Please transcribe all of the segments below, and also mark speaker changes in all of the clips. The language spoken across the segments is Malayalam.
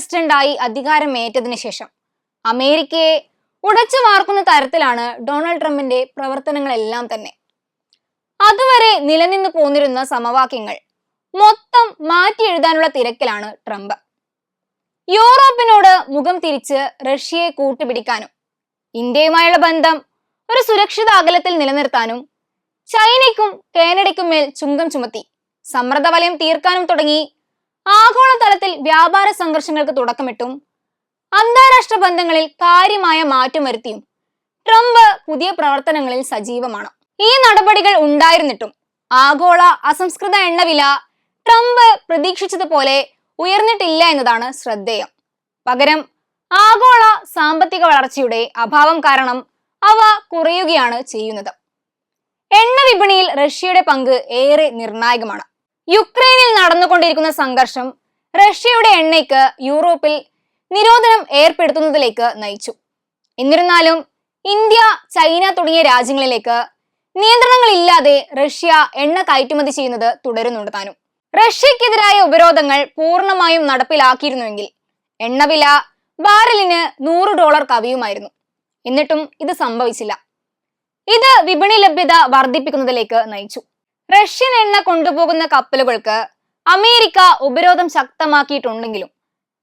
Speaker 1: പ്രസിഡന്റായി അധികാരമേറ്റതിനു ശേഷം അമേരിക്കയെ ഉടച്ചു വാർക്കുന്ന തരത്തിലാണ് ഡൊണാൾഡ് ട്രംപിന്റെ പ്രവർത്തനങ്ങളെല്ലാം തന്നെ. അതുവരെ നിലനിന്നു പോന്നിരുന്ന സമവാക്യങ്ങൾ മൊത്തം മാറ്റി എഴുതാനുള്ള തിരക്കിലാണ് ട്രംപ്. യൂറോപ്പിനോട് മുഖം തിരിച്ച് റഷ്യയെ കൂട്ടുപിടിക്കാനും ഇന്ത്യയുമായുള്ള ബന്ധം ഒരു സുരക്ഷിത അകലത്തിൽ നിലനിർത്താനും ചൈനയ്ക്കും കാനഡയ്ക്കും മേൽ ചുങ്കം ചുമത്തി സമ്മർദ്ദ വലയം തീർക്കാനും തുടങ്ങി ആഗോളതലത്തിൽ വ്യാപാര സംഘർഷങ്ങൾക്ക് തുടക്കമിട്ടും അന്താരാഷ്ട്ര ബന്ധങ്ങളിൽ കാര്യമായ മാറ്റം വരുത്തിയും ട്രംപ് പുതിയ പ്രവർത്തനങ്ങളിൽ സജീവമാണ്. ഈ നടപടികൾ ഉണ്ടായിരുന്നിട്ടും ആഗോള അസംസ്കൃത എണ്ണവില ട്രംപ് പ്രതീക്ഷിച്ചതുപോലെ ഉയർന്നിട്ടില്ല എന്നതാണ് ശ്രദ്ധേയം. പകരം ആഗോള സാമ്പത്തിക വളർച്ചയുടെ അഭാവം കാരണം അവ കുറയുകയാണ് ചെയ്യുന്നത്. എണ്ണ വിപണിയിൽ റഷ്യയുടെ പങ്ക് ഏറെ നിർണായകമാണ്. യുക്രൈനിൽ നടന്നുകൊണ്ടിരിക്കുന്ന സംഘർഷം റഷ്യയുടെ എണ്ണയ്ക്ക് യൂറോപ്പിൽ നിരോധനം ഏർപ്പെടുത്തുന്നതിലേക്ക് നയിച്ചു. എന്നിരുന്നാലും ഇന്ത്യ, ചൈന തുടങ്ങിയ രാജ്യങ്ങളിലേക്ക് നിയന്ത്രണങ്ങളില്ലാതെ റഷ്യ എണ്ണ കയറ്റുമതി ചെയ്യുന്നത് തുടരുന്നുണ്ട് താനും. റഷ്യക്കെതിരായ ഉപരോധങ്ങൾ പൂർണ്ണമായും നടപ്പിലാക്കിയിരുന്നുവെങ്കിൽ എണ്ണവില ബാരലിന് $100 കവിയുമായിരുന്നു. എന്നിട്ടും ഇത് സംഭവിച്ചില്ല. ഇത് വിപണി ലഭ്യത വർദ്ധിപ്പിക്കുന്നതിലേക്ക് നയിച്ചു. റഷ്യൻ എണ്ണ കൊണ്ടുപോകുന്ന കപ്പലുകൾക്ക് അമേരിക്ക ഉപരോധം ശക്തമാക്കിയിട്ടുണ്ടെങ്കിലും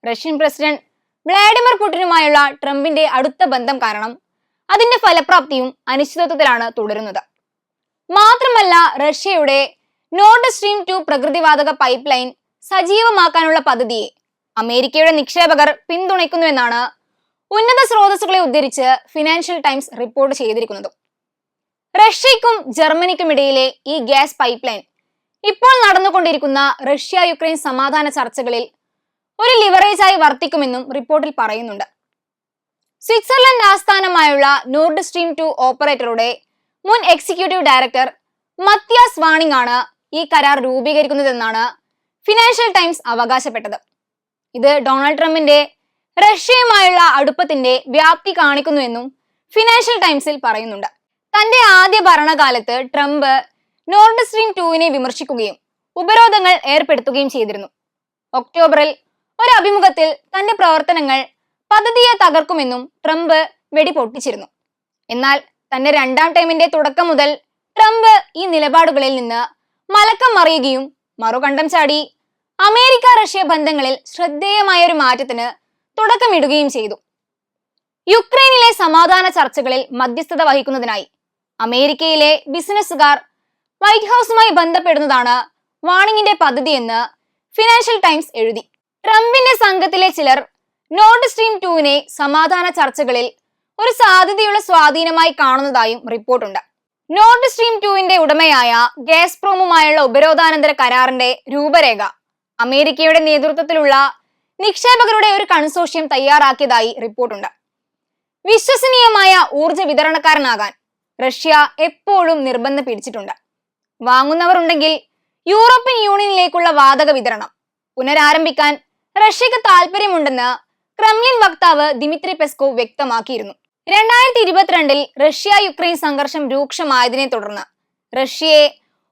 Speaker 1: റഷ്യൻ പ്രസിഡന്റ് വ്ളാഡിമിർ പുടിനുമായുള്ള ട്രംപിന്റെ അടുത്ത ബന്ധം കാരണം അതിന്റെ ഫലപ്രാപ്തിയും അനിശ്ചിതത്വത്തിലാണ് തുടരുന്നത്. മാത്രമല്ല, റഷ്യയുടെ നോർഡ് സ്ട്രീം 2 പ്രകൃതിവാതക പൈപ്പ് ലൈൻ സജീവമാക്കാനുള്ള പദ്ധതിയെ അമേരിക്കയുടെ നിക്ഷേപകർ പിന്തുണയ്ക്കുന്നുവെന്നാണ് ഉന്നത സ്രോതസ്സുകളെ ഉദ്ധരിച്ച് ഫിനാൻഷ്യൽ ടൈംസ് റിപ്പോർട്ട് ചെയ്തിരിക്കുന്നത്. റഷ്യയ്ക്കും ജർമ്മനിക്കുമിടയിലെ ഈ ഗ്യാസ് പൈപ്പ് ലൈൻ ഇപ്പോൾ നടന്നുകൊണ്ടിരിക്കുന്ന റഷ്യ യുക്രൈൻ സമാധാന ചർച്ചകളിൽ ഒരു ലിവറേജായി വർത്തിക്കുമെന്നും റിപ്പോർട്ടിൽ പറയുന്നുണ്ട്. സ്വിറ്റ്സർലൻഡ് ആസ്ഥാനമായുള്ള നോർഡ് സ്ട്രീം 2 ഓപ്പറേറ്ററുടെ മുൻ എക്സിക്യൂട്ടീവ് ഡയറക്ടർ മത്യാസ് വാണിംഗ് ആണ് ഈ കരാർ രൂപീകരിക്കുന്നതെന്നാണ് ഫിനാൻഷ്യൽ ടൈംസ് അവകാശപ്പെട്ടത്. ഇത് ഡൊണാൾഡ് ട്രംപിന്റെ റഷ്യയുമായുള്ള അടുപ്പത്തിന്റെ വ്യാപ്തി കാണിക്കുന്നുവെന്നും ഫിനാൻഷ്യൽ ടൈംസിൽ പറയുന്നുണ്ട്. തന്റെ ആദ്യ ഭരണകാലത്ത് ട്രംപ് നോർഡ് സ്ട്രീം 2 വിമർശിക്കുകയും ഉപരോധങ്ങൾ ഏർപ്പെടുത്തുകയും ചെയ്തിരുന്നു. ഒക്ടോബറിൽ ഒരു അഭിമുഖത്തിൽ തന്റെ പ്രവർത്തനങ്ങൾ പദ്ധതിയെ തകർക്കുമെന്നും ട്രംപ് വെടിപൊട്ടിച്ചിരുന്നു. എന്നാൽ തന്റെ രണ്ടാം ടൈമിന്റെ തുടക്കം മുതൽ ട്രംപ് ഈ നിലപാടുകളിൽ നിന്ന് മലക്കം മറിയുകയും മറുകണ്ഠം ചാടി അമേരിക്ക റഷ്യ ബന്ധങ്ങളിൽ ശ്രദ്ധേയമായ ഒരു മാറ്റത്തിന് തുടക്കമിടുകയും ചെയ്തു. യുക്രൈനിലെ സമാധാന ചർച്ചകളിൽ മധ്യസ്ഥത വഹിക്കുന്നതിനായി അമേരിക്കയിലെ ബിസിനസ്സുകാർ വൈറ്റ് ഹൗസുമായി ബന്ധപ്പെടുന്നതാണ് വാണിങ്ങിന്റെ പദ്ധതിയെന്ന് ഫിനാൻഷ്യൽ ടൈംസ് എഴുതി. ട്രംപിന്റെ സംഘത്തിലെ ചിലർ നോർഡ് സ്ട്രീം 2 സമാധാന ചർച്ചകളിൽ ഒരു സാധ്യതയുള്ള സ്വാധീനമായി കാണുന്നതായും റിപ്പോർട്ടുണ്ട്. നോർഡ് സ്ട്രീം 2 ഉടമയായ ഗാസ്പ്രോമുമായുള്ള ഉപരോധാനന്തര കരാറിന്റെ രൂപരേഖ അമേരിക്കയുടെ നേതൃത്വത്തിലുള്ള നിക്ഷേപകരുടെ ഒരു കൺസോർഷ്യം തയ്യാറാക്കിയതായി റിപ്പോർട്ടുണ്ട്. വിശ്വസനീയമായ ഊർജ വിതരണക്കാരനാകാൻ റഷ്യ എപ്പോഴും നിർബന്ധം പിടിച്ചിട്ടുണ്ട്. വാങ്ങുന്നവർ ഉണ്ടെങ്കിൽ യൂറോപ്യൻ യൂണിയനിലേക്കുള്ള വാതക വിതരണം പുനരാരംഭിക്കാൻ റഷ്യക്ക് താല്പര്യമുണ്ടെന്ന് ക്രെംലിൻ വക്താവ് ദിമിത്രി പെസ്കോവ് വ്യക്തമാക്കിയിരുന്നു. 2022 റഷ്യ യുക്രൈൻ സംഘർഷം രൂക്ഷമായതിനെ തുടർന്ന് റഷ്യയെ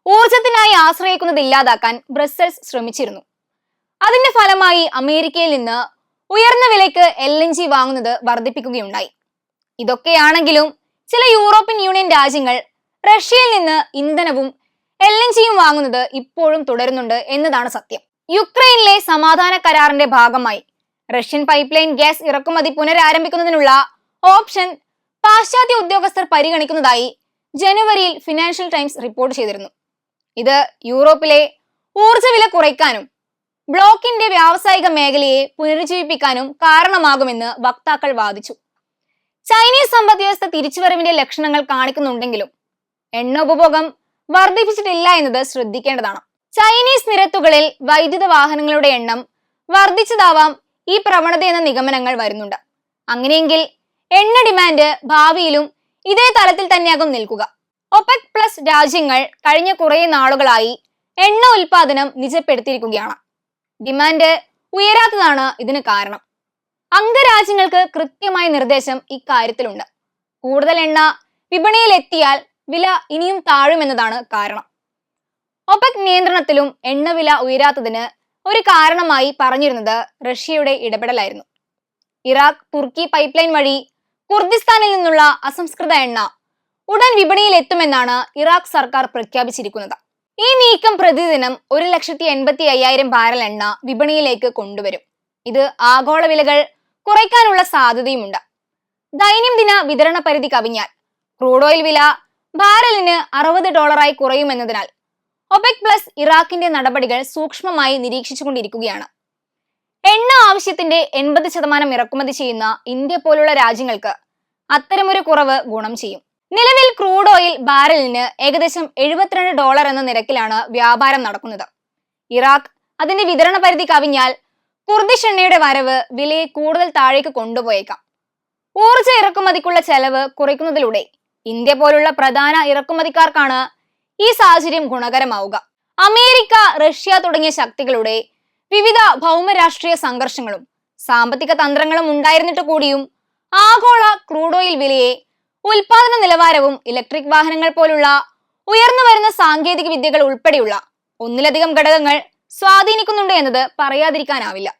Speaker 1: ഊർജത്തിനായി ആശ്രയിക്കുന്നത് ഇല്ലാതാക്കാൻ ബ്രസൽസ് ശ്രമിച്ചിരുന്നു. അതിന്റെ ഫലമായി അമേരിക്കയിൽ നിന്ന് ഉയർന്ന വിലയ്ക്ക് LNG വാങ്ങുന്നത് വർദ്ധിപ്പിക്കുകയുണ്ടായി. ഇതൊക്കെയാണെങ്കിലും ചില യൂറോപ്യൻ യൂണിയൻ രാജ്യങ്ങൾ റഷ്യയിൽ നിന്ന് ഇന്ധനവും LNGയും വാങ്ങുന്നത് ഇപ്പോഴും തുടരുന്നുണ്ട് എന്നതാണ് സത്യം. യുക്രൈനിലെ സമാധാന കരാറിന്റെ ഭാഗമായി റഷ്യൻ പൈപ്പ് ലൈൻ ഗ്യാസ് ഇറക്കുമതി പുനരാരംഭിക്കുന്നതിനുള്ള ഓപ്ഷൻ പാശ്ചാത്യ ഉദ്യോഗസ്ഥർ പരിഗണിക്കുന്നതായി ജനുവരിയിൽ ഫിനാൻഷ്യൽ ടൈംസ് റിപ്പോർട്ട് ചെയ്തിരുന്നു. ഇത് യൂറോപ്പിലെ ഊർജ്ജവില കുറയ്ക്കാനും ബ്ലോക്കിന്റെ വ്യാവസായിക മേഖലയെ പുനരുജ്ജീവിപ്പിക്കാനും കാരണമാകുമെന്ന് വക്താക്കൾ വാദിച്ചു. ചൈനീസ് സമ്പദ് വ്യവസ്ഥ തിരിച്ചുവരവിന്റെ ലക്ഷണങ്ങൾ കാണിക്കുന്നുണ്ടെങ്കിലും എണ്ണ ഉപഭോഗം വർദ്ധിപ്പിച്ചിട്ടില്ല എന്നത് ശ്രദ്ധിക്കേണ്ടതാണ്. ചൈനീസ് നിരത്തുകളിൽ വൈദ്യുത വാഹനങ്ങളുടെ എണ്ണം വർദ്ധിച്ചതാവാം ഈ പ്രവണതയെന്ന നിഗമനങ്ങൾ വരുന്നുണ്ട്. അങ്ങനെയെങ്കിൽ എണ്ണ ഡിമാൻഡ് ഭാവിയിലും ഇതേ തലത്തിൽ തന്നെയാകും നിൽക്കുക. ഒപെക് പ്ലസ് രാജ്യങ്ങൾ കഴിഞ്ഞ കുറേ നാളുകളായി എണ്ണ ഉൽപാദനം നിജപ്പെടുത്തിയിരിക്കുകയാണ്. ഡിമാൻഡ് ഉയരാത്തതാണ് ഇതിന് കാരണം. അംഗരാജ്യങ്ങൾക്ക് കൃത്യമായ നിർദ്ദേശം ഇക്കാര്യത്തിലുണ്ട്. കൂടുതൽ എണ്ണ വിപണിയിൽ എത്തിയാൽ വില ഇനിയും താഴുമെന്നതാണ് കാരണം. ഒപെക് നിയന്ത്രണത്തിലും എണ്ണവില ഉയരാത്തതിന് ഒരു കാരണമായി പറഞ്ഞിരുന്നത് റഷ്യയുടെ ഇടപെടലായിരുന്നു. ഇറാഖ് തുർക്കി പൈപ്പ് ലൈൻ വഴി കുർദിസ്ഥാനിൽ നിന്നുള്ള അസംസ്കൃത എണ്ണ ഉടൻ വിപണിയിൽ എത്തുമെന്നാണ് ഇറാഖ് സർക്കാർ പ്രഖ്യാപിച്ചിരിക്കുന്നത്. ഈ നീക്കം പ്രതിദിനം 1,85,000 ബാരൽ എണ്ണ വിപണിയിലേക്ക് കൊണ്ടുവരും. ഇത് ആഗോള വിലകൾ കുറയ്ക്കാനുള്ള സാധ്യതയുമുണ്ട്. ദൈനംദിന വിതരണ പരിധി കവിഞ്ഞാൽ ക്രൂഡ് ഓയിൽ വില ബാരലിന് $60 കുറയുമെന്നതിനാൽ ഒപെക് പ്ലസ് ഇറാഖിന്റെ നടപടികൾ സൂക്ഷ്മമായി നിരീക്ഷിച്ചുകൊണ്ടിരിക്കുകയാണ്. എണ്ണ ആവശ്യത്തിന്റെ 80% ഇറക്കുമതി ചെയ്യുന്ന ഇന്ത്യ പോലുള്ള രാജ്യങ്ങൾക്ക് അത്തരമൊരു കുറവ് ഗുണം ചെയ്യും. നിലവിൽ ക്രൂഡ് ഓയിൽ ബാരലിന് ഏകദേശം $72 എന്ന നിരക്കിലാണ് വ്യാപാരം നടക്കുന്നത്. ഇറാഖ് അതിന്റെ വിതരണ പരിധി കവിഞ്ഞാൽ കുർദിഷ് എണ്ണയുടെ വരവ് വിലയെ കൂടുതൽ താഴേക്ക് കൊണ്ടുപോയേക്കാം. ഊർജ ഇറക്കുമതിക്കുള്ള ചെലവ് കുറയ്ക്കുന്നതിലൂടെ ഇന്ത്യ പോലുള്ള പ്രധാന ഇറക്കുമതിക്കാർക്കാണ് ഈ സാഹചര്യം ഗുണകരമാവുക. അമേരിക്ക, റഷ്യ തുടങ്ങിയ ശക്തികളുടെ വിവിധ ഭൗമരാഷ്ട്രീയ സംഘർഷങ്ങളും സാമ്പത്തിക തന്ത്രങ്ങളും ഉണ്ടായിരുന്നിട്ട് കൂടിയും ആഗോള ക്രൂഡ് ഓയിൽ വിലയെ ഉൽപാദന നിലവാരവും ഇലക്ട്രിക് വാഹനങ്ങൾ പോലുള്ള ഉയർന്നു വരുന്ന സാങ്കേതിക വിദ്യകൾ ഉൾപ്പെടെയുള്ള ഒന്നിലധികം ഘടകങ്ങൾ സ്വാധീനിക്കുന്നുണ്ട് എന്നത് പറയാതിരിക്കാനാവില്ല.